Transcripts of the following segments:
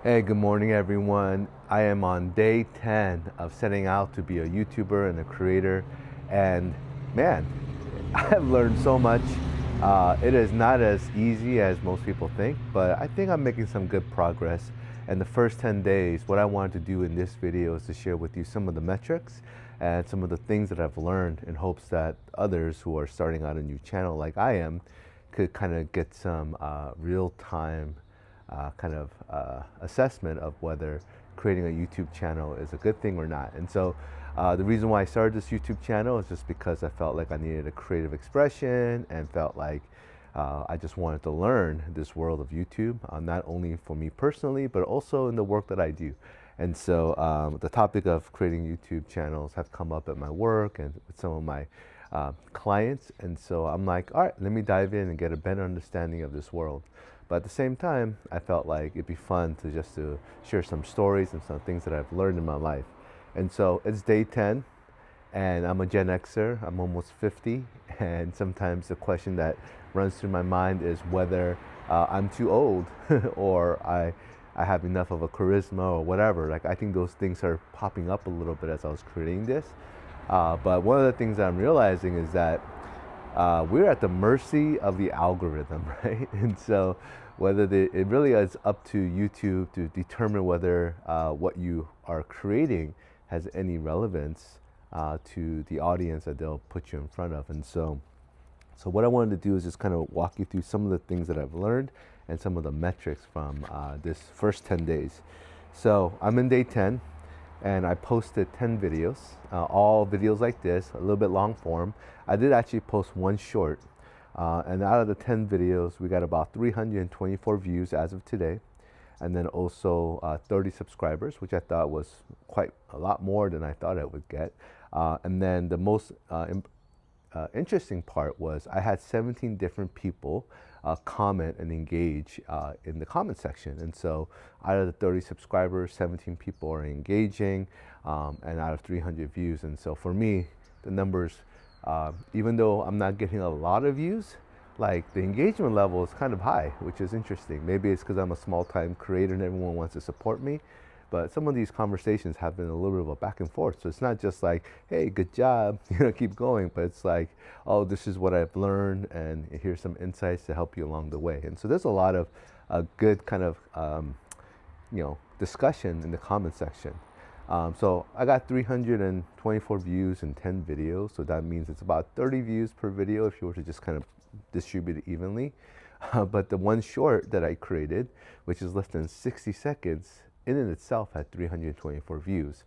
Hey, good morning, everyone. I am on day 10 of setting out to be a YouTuber and a creator. And man, I have learned so much. It is not as easy as most people think, but I think I'm making some good progress. And the first 10 days, what I wanted to do in this video is to share with you some of the metrics and some of the things that I've learned in hopes that others who are starting out a new channel like I am could kind of get some real time assessment of whether creating a YouTube channel is a good thing or not. And so the reason why I started this YouTube channel is just because I felt like I needed a creative expression and felt like I just wanted to learn this world of YouTube, not only for me personally, but also in the work that I do. And so the topic of creating YouTube channels have come up at my work and with some of my clients. And so I'm like, all right, let me dive in and get a better understanding of this world. But at the same time, I felt like it'd be fun to share some stories and some things that I've learned in my life. And so it's day 10, and I'm a Gen Xer. I'm almost 50, and sometimes the question that runs through my mind is whether I'm too old or I have enough of a charisma or whatever. Like, I think those things are popping up a little bit as I was creating this. But one of the things that I'm realizing is that we're at the mercy of the algorithm, right? And so it really is up to YouTube to determine whether what you are creating has any relevance to the audience that they'll put you in front of. And so what I wanted to do is just kind of walk you through some of the things that I've learned and some of the metrics from this first 10 days. So I'm in day 10. And I posted 10 videos, all videos like this, a little bit long form. I did actually post one short, and out of the 10 videos, we got about 324 views as of today, and then also 30 subscribers, which I thought was quite a lot more than I thought I would get. And then the most interesting part was I had 17 different people comment and engage in the comment section. And so out of the 30 subscribers, 17 people are engaging, and out of 300 views. And so for me, the numbers, even though I'm not getting a lot of views, like the engagement level is kind of high, which is interesting. Maybe it's because I'm a small time creator and everyone wants to support me. But some of these conversations have been a little bit of a back and forth. So it's not just like, hey, good job, keep going. But it's like, oh, this is what I've learned, and here's some insights to help you along the way. And so there's a lot of good kind of, discussion in the comment section. So I got 324 views in 10 videos. So that means it's about 30 views per video if you were to just kind of distribute it evenly. But the one short that I created, which is less than 60 seconds, in and itself had 324 views,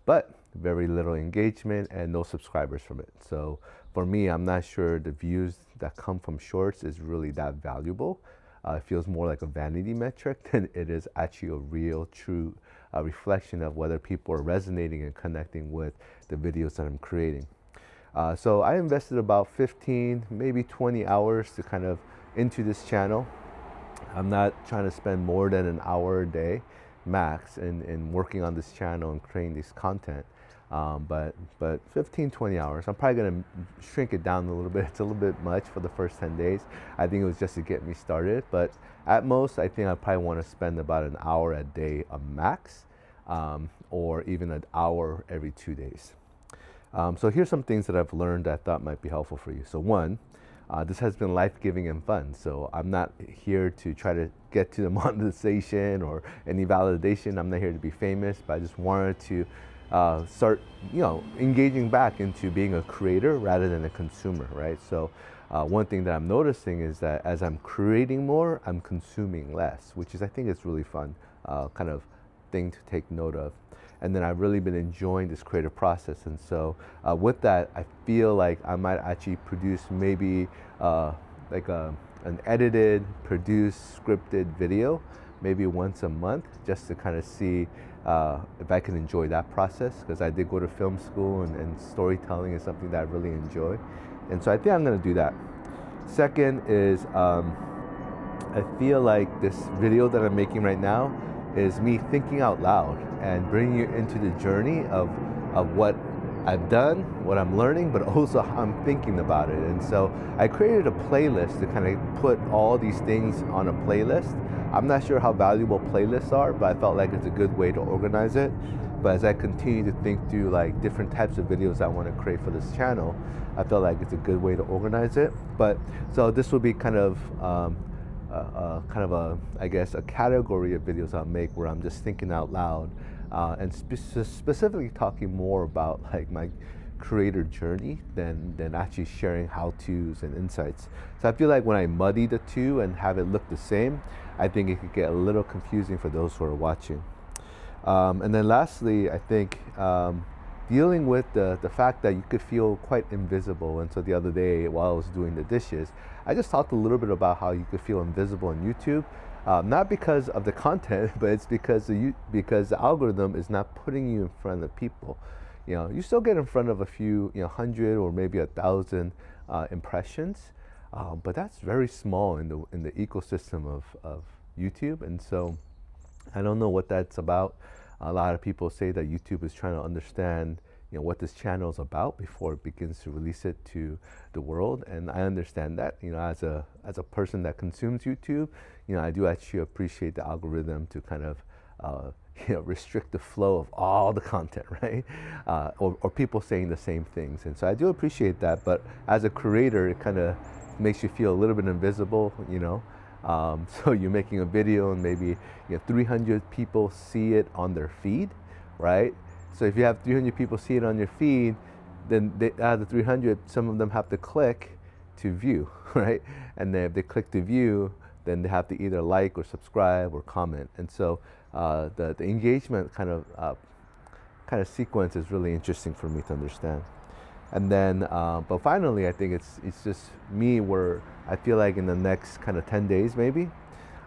but very little engagement and no subscribers from it. So for me, I'm not sure the views that come from shorts is really that valuable. It feels more like a vanity metric than it is actually a real, true reflection of whether people are resonating and connecting with the videos that I'm creating. So I invested about 15, maybe 20 hours to kind of into this channel. I'm not trying to spend more than an hour a day max in working on this channel and creating this content, but 15-20 hours. I'm probably going to shrink it down a little bit. It's a little bit much for the first 10 days. I think it was just to get me started, but at most I think I probably want to spend about an hour a day a max, or even an hour every 2 days. So here's some things that I've learned that I thought might be helpful for you. So one, this has been life-giving and fun. So I'm not here to try to get to the monetization or any validation. I'm not here to be famous, but I just wanted to start, engaging back into being a creator rather than a consumer, right? So one thing that I'm noticing is that as I'm creating more, I'm consuming less, which is, I think, it's really fun kind of thing to take note of. And then I've really been enjoying this creative process. And so with that, I feel like I might actually produce maybe an edited, produced, scripted video, maybe once a month, just to kind of see if I can enjoy that process. Because I did go to film school, and storytelling is something that I really enjoy. And so I think I'm gonna do that. Second is, I feel like this video that I'm making right now is me thinking out loud and bringing you into the journey of what I've done, what I'm learning, but also how I'm thinking about it. And so I created a playlist to kind of put all these things on a playlist. I'm not sure how valuable playlists are, but I felt like it's a good way to organize it. But as I continue to think through like different types of videos I want to create for this channel, I felt like it's a good way to organize it. But so this will be kind of I guess, a category of videos I'll make where I'm just thinking out loud, and specifically talking more about like my creator journey than actually sharing how-tos and insights. So I feel like when I muddy the two and have it look the same, I think it could get a little confusing for those who are watching. And then lastly, I think dealing with the fact that you could feel quite invisible. And so the other day while I was doing the dishes, I just talked a little bit about how you could feel invisible on YouTube. Not because of the content, but it's because the algorithm is not putting you in front of people. You know, you still get in front of a few, 100 or maybe 1,000 impressions, but that's very small in the ecosystem of YouTube. And so I don't know what that's about. A lot of people say that YouTube is trying to understand, what this channel is about before it begins to release it to the world. And I understand that, as a person that consumes YouTube, I do actually appreciate the algorithm to kind of, restrict the flow of all the content, right? Or people saying the same things. And so I do appreciate that. But as a creator, it kind of makes you feel a little bit invisible, so you're making a video and maybe 300 people see it on their feed, right? So if you have 300 people see it on your feed, then out of the 300, some of them have to click to view, right? And then if they click to view, then they have to either like or subscribe or comment. And so the engagement kind of sequence is really interesting for me to understand. And then, but finally, I think it's just me where I feel like in the next kind of 10 days, maybe,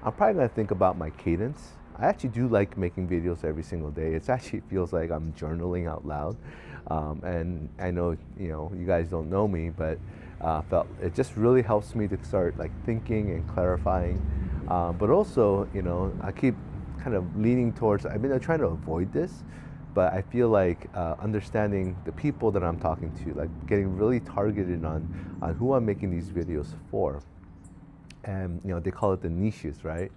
I'm probably gonna think about my cadence. I actually do like making videos every single day. It actually feels like I'm journaling out loud. And I know, you guys don't know me, but felt it just really helps me to start like thinking and clarifying. But also, I keep kind of leaning towards, I mean, I'm trying to avoid this, but I feel like understanding the people that I'm talking to, like getting really targeted on who I'm making these videos for. And they call it the niches, right?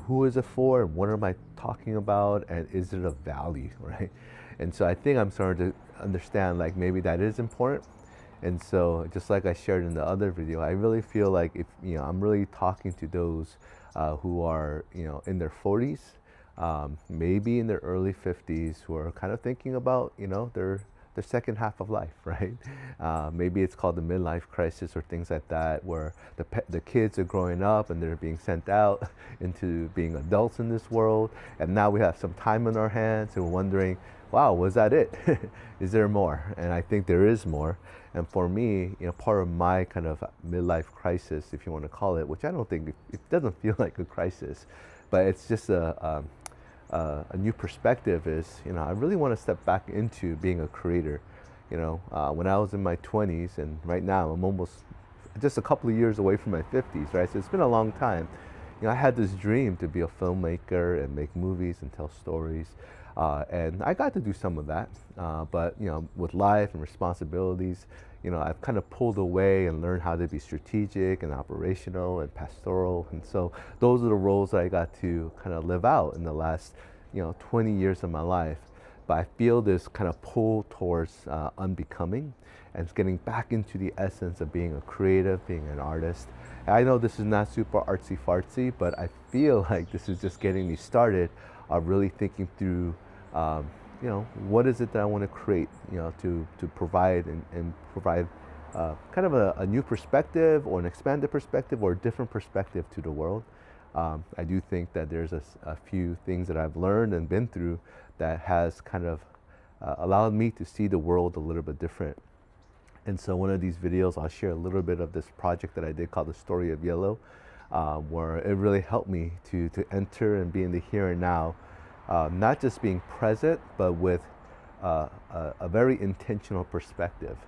Who is it for, and what am I talking about, and is it of value, right? And so I think I'm starting to understand like maybe that is important. And so just like I shared in the other video, I really feel like if I'm really talking to those who are in their 40s, maybe in their early 50s, who are kind of thinking about the second half of life, right? Maybe it's called the midlife crisis or things like that, where the kids are growing up and they're being sent out into being adults in this world. And now we have some time on our hands and we're wondering, wow, was that it? Is there more? And I think there is more. And for me, part of my kind of midlife crisis, if you want to call it, which I don't think, it doesn't feel like a crisis, but it's just a new perspective is, I really want to step back into being a creator. When I was in my 20s, and right now I'm almost just a couple of years away from my 50s, right? So it's been a long time. I had this dream to be a filmmaker and make movies and tell stories. And I got to do some of that. But, with life and responsibilities, I've kind of pulled away and learned how to be strategic and operational and pastoral. And so those are the roles that I got to kind of live out in the last, 20 years of my life. But I feel this kind of pull towards unbecoming and getting back into the essence of being a creative, being an artist. And I know this is not super artsy fartsy, but I feel like this is just getting me started of really thinking through what is it that I want to create, to provide and provide kind of a new perspective or an expanded perspective or a different perspective to the world. I do think that there's a few things that I've learned and been through that has kind of allowed me to see the world a little bit different. And so one of these videos, I'll share a little bit of this project that I did called The Story of Yellow, where it really helped me to enter and be in the here and now. Not just being present, but with a very intentional perspective,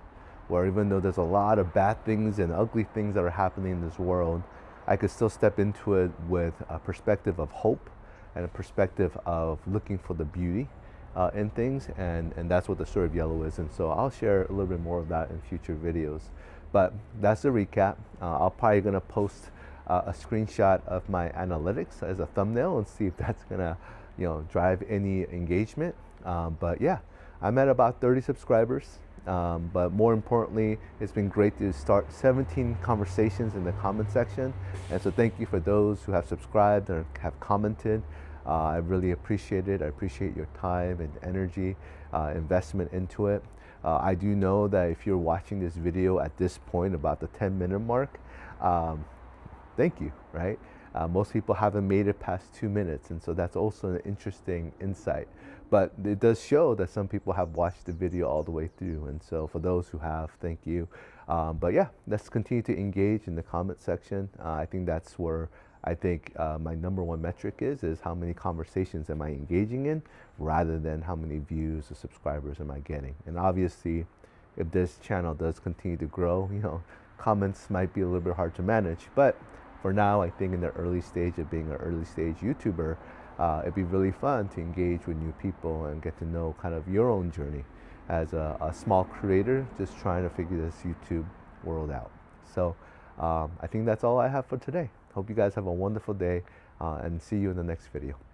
where even though there's a lot of bad things and ugly things that are happening in this world, I could still step into it with a perspective of hope and a perspective of looking for the beauty. in things, and that's what the story of yellow is. And so I'll share a little bit more of that in future videos. But that's the recap. I'll probably gonna post a screenshot of my analytics as a thumbnail and see if that's gonna, drive any engagement. But yeah, I'm at about 30 subscribers. But more importantly, it's been great to start 17 conversations in the comment section. And so thank you for those who have subscribed or have commented. I really appreciate it. I appreciate your time and energy, investment into it. I do know that if you're watching this video at this point, about the 10-minute mark, thank you, right? Most people haven't made it past 2 minutes, and so that's also an interesting insight. But it does show that some people have watched the video all the way through, and so for those who have, thank you. But yeah, let's continue to engage in the comment section. I think that's where my number one metric is how many conversations am I engaging in, rather than how many views or subscribers am I getting. And obviously, if this channel does continue to grow, comments might be a little bit hard to manage. But for now, I think in the early stage of being an early stage YouTuber, it'd be really fun to engage with new people and get to know kind of your own journey as a small creator just trying to figure this YouTube world out. So I think that's all I have for today. Hope you guys have a wonderful day, and see you in the next video.